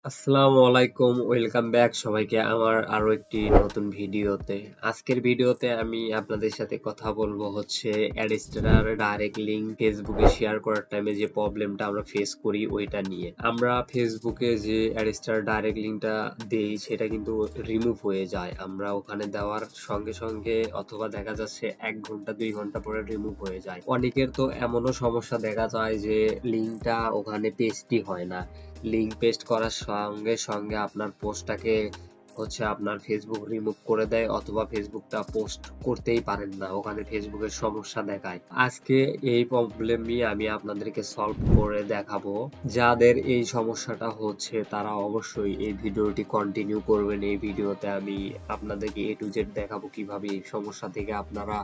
আসসালামু আলাইকুম, welcome back সবাইকে আমার আরো একটি নতুন ভিডিওতে। আজকের ভিডিওতে আমি আপনাদের সাথে কথা বলবো হচ্ছে অ্যাডস্টার ডাইরেক্ট লিংক ফেসবুকে শেয়ার করার টাইমে যে প্রবলেমটা আমরা ফেস করি ওইটা নিয়ে। আমরা ফেসবুকে যে অ্যাডস্টার ডাইরেক্ট লিংকটা দেই সেটা কিন্তু রিমুভ হয়ে যায়। আমরা ওখানে দেওয়ার সঙ্গে সঙ্গে অথবা দেখা যাচ্ছে 1 ঘন্টা 2 ঘন্টা পরে রিমুভ হয়ে যায়। অনেকের তো এমনও সমস্যা দেখা যায় যে লিংকটা ওখানে পেস্টই হয় না। লিংক পেস্ট করার সঙ্গে সঙ্গে আপনার পোস্টটাকে আপনার ফেসবুক রিমুভ করে দেয় অথবা ফেসবুকটা পোস্ট করতেই পারেন না, ওখানে ফেসবুকের সমস্যা দেখায়। আজকে এই প্রবলেমই আমি আপনাদেরকে সলভ করে দেখাবো। যাদের এই সমস্যাটা হচ্ছে তারা অবশ্যই এই ভিডিওটি কন্টিনিউ করবেন। এই ভিডিওতে আমি আপনাদেরকে A to Z দেখাবো কিভাবে এই সমস্যা থেকে আপনারা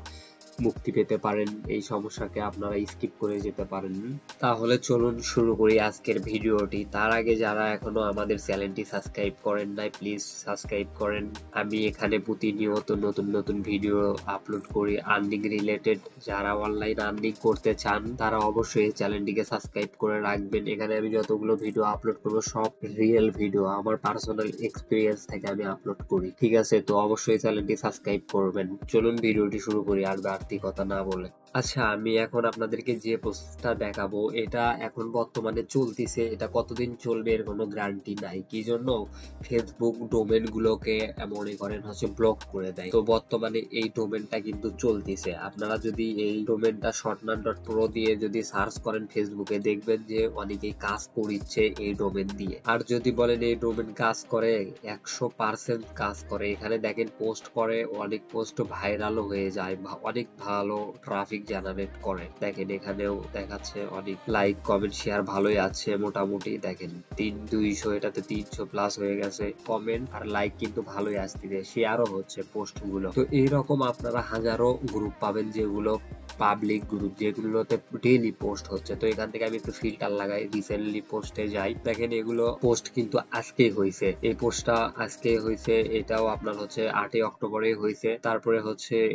মুক্তি পেতে পারেন, এই সমস্যাকে আপনারা স্কিপ করে যেতে পারেন। তাহলে চলুন শুরু করি আজকের ভিডিওটি। তার আগে যারা এখনো আমাদের চ্যানেলটি সাবস্ক্রাইব করেন নাই, প্লিজ সাবস্ক্রাইব করেন। আমি এখানে প্রতিনিয়ত নতুন নতুন ভিডিও আপলোড করি আর্নিং রিলেটেড। যারা অনলাইন আর্নিং করতে চান তারা অবশ্যই এই চ্যানেলটিকে সাবস্ক্রাইব করে রাখবেন। এখানে আমি যতগুলো ভিডিও আপলোড করবো সব রিয়েল ভিডিও, আমার পার্সোনাল এক্সপিরিয়েন্স থেকে আমি আপলোড করি। ঠিক আছে, তো অবশ্যই চ্যানেলটি সাবস্ক্রাইব করবেন। চলুন ভিডিওটি শুরু করি আর বাড়তি কথা না বলে। আচ্ছা, আমি এখন আপনাদেরকে যে পোস্টটা দেখাবো এটা এখন বর্তমানে চলতেছে। এটা কতদিন চলবে এর কোনো গ্যারান্টি নাই। কি জন্য? ফেসবুক ডোমেন গুলোকে মনে করেন ব্লক করে দেয়। তো বর্তমানে এই ডোমেনটা কিন্তু চলতেছে। আপনারা যদি এই ডোমেনটা shortman.pro দিয়ে যদি সার্চ করেন ফেসবুকে, দেখবেন যে অনেকেই কাজ করিচ্ছে এই ডোমেন দিয়ে। আর যদি বলেন এই ডোমেন কাজ করে, 100% কাজ করে। এখানে দেখেন পোস্ট করে, অনেক পোস্ট ভাইরালও হয়ে যায়, অনেক ভালো ট্রাফিক জেনারেট করে। দেখেন এখানেও দেখাচ্ছে অনেক লাইক কমেন্ট শেয়ার ভালোই আছে মোটামুটি। দেখেন 200, এটাতে 300 প্লাস হয়ে গেছে কমেন্ট, আর লাইক কিন্তু ভালোই আসতেছে, শেয়ারও হচ্ছে পোস্ট গুলো। তো এইরকম আপনারা হাজারো গ্রুপ পাবেন যেগুলো পাবলিক গ্রুপ, যেগুলোতে ডেইলি পোস্ট হচ্ছে। তো এখান থেকে আমি একটু ফিল্টার লাগাই, রিসেন্টলি পোস্টে যাই। দেখেন এগুলো পোস্ট কিন্তু আজকেই হয়েছে, এই পোস্টটা আজকে হয়েছে। এটাও আপনার 8ই অক্টোবরে হয়েছে। তারপরে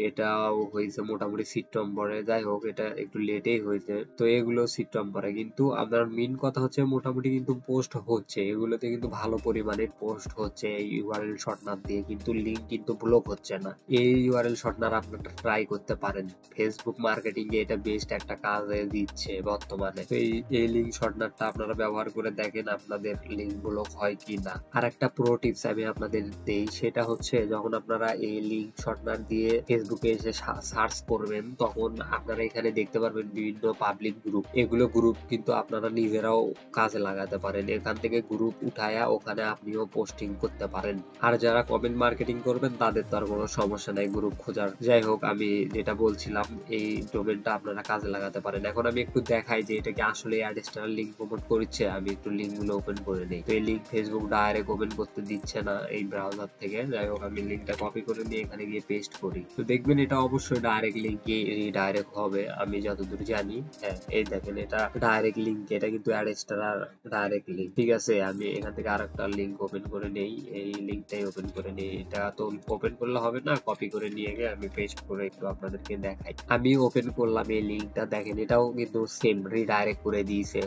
এটাও হয়েছে মোটামুটি সেপ্টেম্বরে। যাই হোক, এটা একটু লেটেই হয়েছে। তো এগুলো সেপ্টেম্বরে, কিন্তু আপনার মেইন কথা মোটামুটি কিন্তু পোস্ট হচ্ছে, এগুলোতে কিন্তু ভালো পরিমাণে পোস্ট হচ্ছে এই ইউআরএল শর্টনার দিয়ে, কিন্তু লিংক কিন্তু ব্লক হচ্ছে না। এই ইউআরএল শর্টনার আপনারা ট্রাই করতে পারেন। ফেসবুক মার্কেটিং এ এটা বেস্ট একটা কাজে দিচ্ছে বর্তমানে। তো এই লিংক শর্টনারটা আপনারা ব্যবহার করে দেখেন আপনাদের লিংক ব্লক হয় কি না। আর একটা প্রো টিপস আমি আপনাদের দেই, সেটা যখন আপনারা এই লিংক শর্টনার দিয়ে ফেসবুকে এসে সার্চ করবেন, তখন আপনারা এখানে দেখতে পারবেন বিভিন্ন পাবলিক গ্রুপ। এগুলো গ্রুপ কিন্তু আপনারা নিজেরাও কাজে লাগাতে পারেন। এখান থেকে গ্রুপ উঠায়া ওখানে আপনিও পোস্টিং করতে পারেন। আর যারা কমেন্ট মার্কেটিং করবেন তাদের তো আর কোনো সমস্যা নাই গ্রুপ খোঁজার। যাই হোক, আমি যেটা বলছিলাম, এই ডোমেনটা আপনারা কাজে লাগাতে পারেন। এখন আমি একটু দেখাই যে এটা কি আসলে অ্যাডিশনাল লিংক প্রমোট করছে। আমি একটু লিংক গুলো ওপেন করে নেই। তো এই লিংক ফেসবুক ডাইরেক্ট ওপেন করতে দিচ্ছে না এই ব্রাউজার থেকে। যাই হোক, আমি লিংকটা কপি করে নিয়ে এখানে গিয়ে পেস্ট করি। তো দেখবেন এটা অবশ্যই ডাইরেক্ট লিংকে রিডাইরেক্ট হবে আমি যতদূর জানি। হ্যাঁ, এই দেখেন এটা ডাইরেক্ট লিংক, এটা কিন্তু অ্যাডস্টার ডাইরেক্ট লিংক। ঠিক আছে, আমি এখান থেকে আরেকটা লিংক ওপেন করে নেই। এই লিংকটাই ওপেন করে নেই। এটা তো ওপেন করলে হবে না, কপি করে নিয়ে গিয়ে আমি পেস্ট করে একটু আপনাদেরকে দেখাই। আমি ওপেন করলাম এই লিংকটা, দেখেন এটাও কিন্তু সেম রিডাইরেক্ট করে দিয়েছে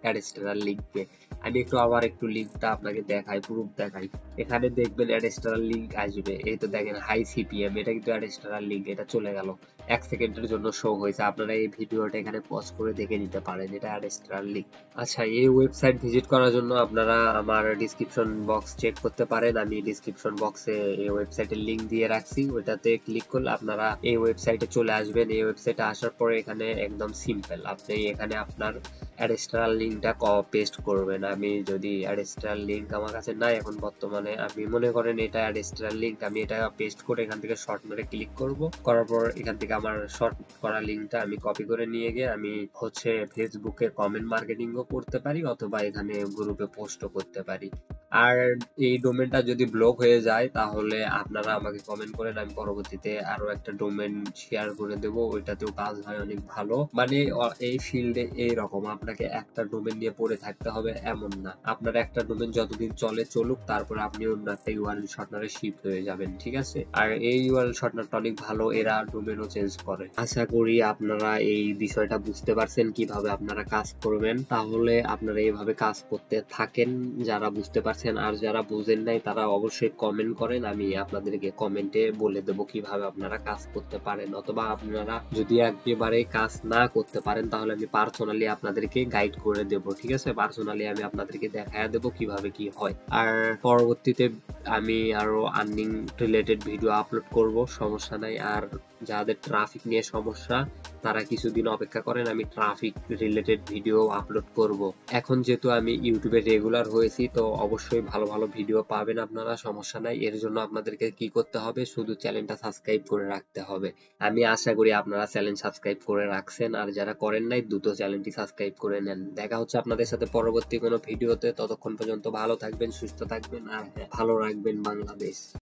অ্যাডস্টার লিংকে। আমি আবার একটু লিংকটা আপনাকে দেখাই, প্রুফ দেখাই। এখানে দেখবেন অ্যাডস্টার লিংক আসবে। এই তো দেখেন হাই সিপিএম, এটা কিন্তু অ্যাডস্টার লিংক, এটা চলে গেল। 1 সেকেন্ডের জন্য শো হয়েছে। আপনারা এই ভিডিওটা এখানে পজ করে দেখে নিতে পারেন, এটা অ্যাডস্টার লিংক। আচ্ছা, এই ওয়েবসাইট ভিজিট করার জন্য আপনারা আমার ডিসক্রিপশন বক্স চেক করতে পারেন। আমি ডিসক্রিপশন বক্সে এই ওয়েবসাইটের লিংক দিয়ে রাখছি, ওইটাতে ক্লিক করলে আপনারা এই ওয়েবসাইটে চলে আসবেন। এই ওয়েবসাইটে আসার পরে এখানে একদম সিম্পল, আপনি এখানে আপনার অ্যাডস্টার লিংকটা পেস্ট করবেন। আমি যদি অ্যাডস্টার লিংক আমার কাছে নাই এখন বর্তমানে, আমি মনে করেন এটা অ্যাডস্টার লিংক, আমি এটা পেস্ট করে এখান থেকে শর্ট মেরে ক্লিক করব। করার পর এখান থেকে আমার শর্ট করা লিংকটা আমি কপি করে নিয়ে গিয়ে আমি ফেসবুকে কমেন্ট মার্কেটিংও করতে পারি অথবা এখানে গ্রুপে পোস্টও করতে পারি। আর এই ডোমেনটা যদি ব্লক হয়ে যায় তাহলে আপনারা আমাকে কমেন্ট করেন, আমি পরবর্তীতে আরো একটা ডোমেন শেয়ার করে দেব, ওইটাতেও কাজ হয় অনেক ভালো। মানে এই ফিল্ডে এইরকম আপনাকে একটা ডোমেন নিয়ে পড়ে থাকতে হবে এমন না, আপনার একটা ডোমেন যতদিন চলে চলুক, তারপরে আপনি অন্য একটা ইউআরএল শর্টনারে শিফট হয়ে যাবেন, ঠিক আছে। আর এই ইউআরএল শর্টনারটা অনেক ভালো, এরা ডোমেনও চেঞ্জ করে। আশা করি আপনারা এই বিষয়টা বুঝতে পারছেন কিভাবে আপনারা কাজ করবেন। তাহলে আপনারা এইভাবে কাজ করতে থাকেন যারা বুঝতে পারছেন, আর যারা বুঝেন নাই তারা অবশ্যই কমেন্ট করেন, আমি আপনাদেরকে কমেন্টে বলে দেব কিভাবে আপনারা কাজ করতে পারেন। অথবা আপনারা যদি একেবারে কাজ না করতে পারেন তাহলে আমি পার্সোনালি আপনাদেরকে গাইড করে দেব, ঠিক আছে। পার্সোনালি আমি আপনাদেরকে দেখায় দেব কিভাবে কি হয়। আর পরবর্তীতে আমি আরো আর্নিং রিলেটেড ভিডিও আপলোড করব, সমস্যা নাই। আর যাদের ট্রাফিক নিয়ে সমস্যা তারা কিছুদিন অপেক্ষা করেন, আমি ট্রাফিক রিলেটেড ভিডিও আপলোড করব। এখন যেহেতু আমি ইউটিউবে রেগুলার হয়েছি তো অবশ্যই ভালো ভালো ভিডিও পাবেন আপনারা, সমস্যা নাই। এর জন্য আপনাদেরকে কি করতে হবে, শুধু চ্যানেলটা সাবস্ক্রাইব করে রাখতে হবে। আমি আশা করি আপনারা চ্যানেল সাবস্ক্রাইব করে রাখছেন, আর যারা করেন নাই দ্রুত চ্যানেলটি সাবস্ক্রাইব করে নেন। দেখা হচ্ছে আপনাদের সাথে পরবর্তী কোনো ভিডিওতে, ততক্ষণ পর্যন্ত ভালো থাকবেন, সুস্থ থাকবেন, আর ভালো রাখবেন বাংলাদেশ।